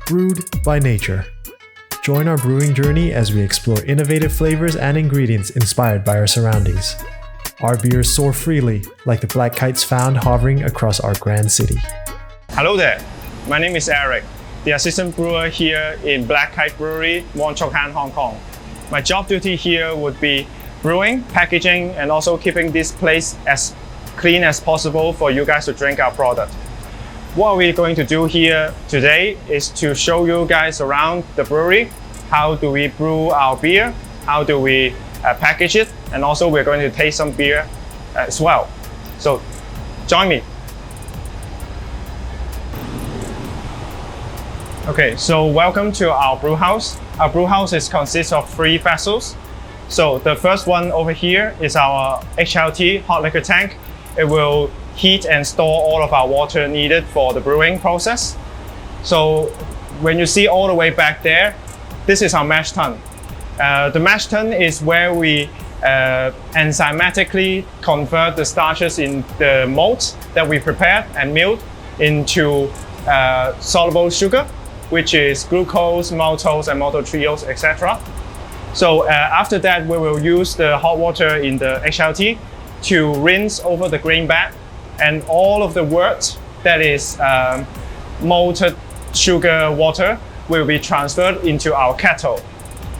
Brewed by nature. Join our brewing journey as we explore innovative flavors and ingredients inspired by our surroundings. Our beers soar freely, like the black kites found hovering across our grand city. Hello there, my name is Eric, the assistant brewer here in Black Kite Brewery, Wong Chuk Han, Hong Kong. My job duty here would be brewing, packaging, and also keeping this place as clean as possible for you guys to drink our product. What we're going to do here today is to show you guys around the brewery. How do we brew our beer? How do we package it? And also we're going to taste some beer as well. So join me. Okay, so welcome to our brew house. Our brew house consists of 3 vessels. So the first one over here is our HLT, hot liquor tank. It will heat and store all of our water needed for the brewing process. So when you see all the way back there, this is our mash tun. The mash tun is where we enzymatically convert the starches in the malts that we prepared and milled into soluble sugar, which is glucose, maltose, and maltodextrose, etc. So after that, we will use the hot water in the HLT to rinse over the grain bed, and all of the wort that is malted sugar water will be transferred into our kettle.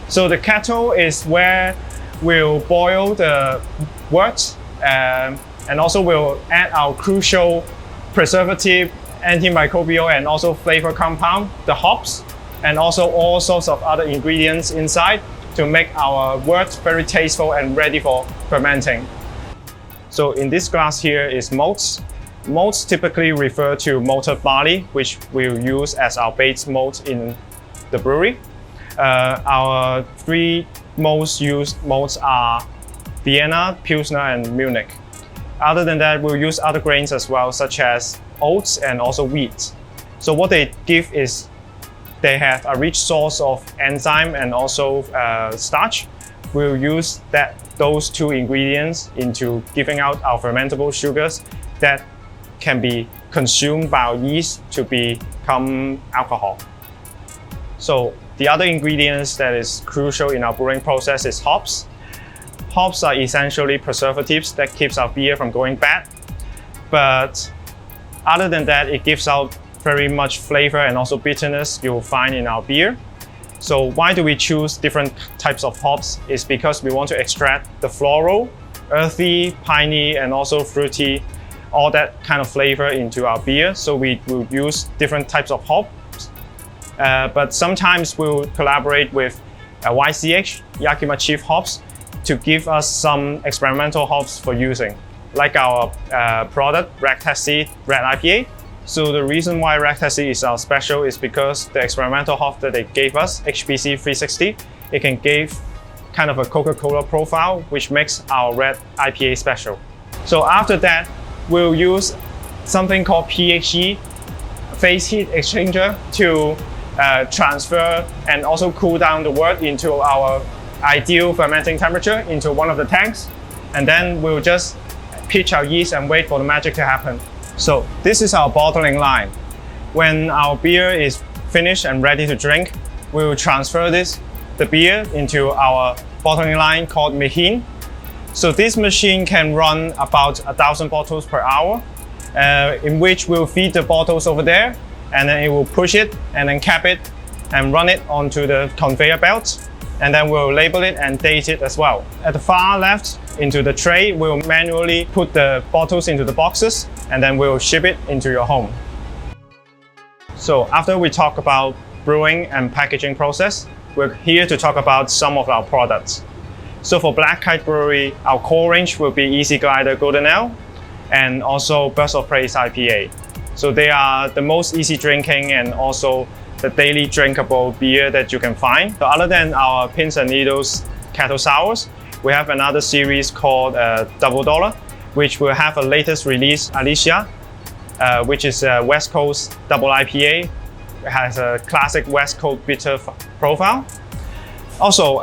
So the kettle is where we'll boil the wort and also we'll add our crucial preservative, antimicrobial, and also flavor compound, the hops, and also all sorts of other ingredients inside to make our wort very tasteful and ready for fermenting. So in this glass here is malts. Malts typically refer to malted barley, which we'll use as our base malt in the brewery. Our 3 most used malts are Vienna, Pilsner, and Munich. Other than that, we'll use other grains as well, such as oats and also wheat. So what they give is they have a rich source of enzyme and also starch. We'll use those 2 ingredients into giving out our fermentable sugars that can be consumed by our yeast to become alcohol. So the other ingredients that is crucial in our brewing process is hops. Hops are essentially preservatives that keeps our beer from going bad. But other than that, it gives out very much flavor and also bitterness you'll find in our beer. So why do we choose different types of hops? Is because we want to extract the floral, earthy, piney, and also fruity, all that kind of flavor into our beer. So we will use different types of hops. But sometimes we'll collaborate with YCH, Yakima Chief hops, to give us some experimental hops for using, like our product, Ragtassi Red IPA. So the reason why Ragtassi is our special is because the experimental hop that they gave us, HBC 360, it can give kind of a Coca-Cola profile, which makes our Red IPA special. So after that, we'll use something called PHE, phase heat exchanger, to transfer and also cool down the wort into our ideal fermenting temperature into one of the tanks. And then we'll just pitch our yeast and wait for the magic to happen. So this is our bottling line. When our beer is finished and ready to drink, we will transfer the beer into our bottling line called Mihin. So this machine can run about 1,000 bottles per hour, in which we'll feed the bottles over there, and then it will push it and then cap it and run it onto the conveyor belt. And then we'll label it and date it as well. At the far left, into the tray, we'll manually put the bottles into the boxes, and then we'll ship it into your home. So after we talk about brewing and packaging process, we're here to talk about some of our products. So for Black Kite Brewery, our core range will be Easy Glider Golden Ale and also Birds of Prey IPA. So they are the most easy drinking and also the daily drinkable beer that you can find. So other than our Pins and Needles Kettle Sours, we have another series called Double Dollar, which will have a latest release, Alicia, which is a West Coast double IPA. It has a classic West Coast bitter profile. Also,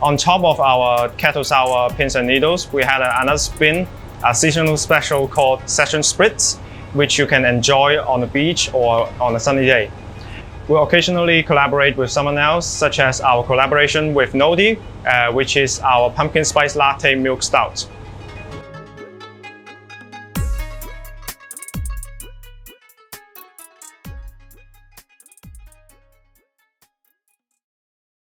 on top of our Kettle Sour Pins and Needles, we had another spin, a seasonal special called Session Spritz, which you can enjoy on the beach or on a sunny day. We'll occasionally collaborate with someone else, such as our collaboration with Nodi, which is our pumpkin spice latte milk stout.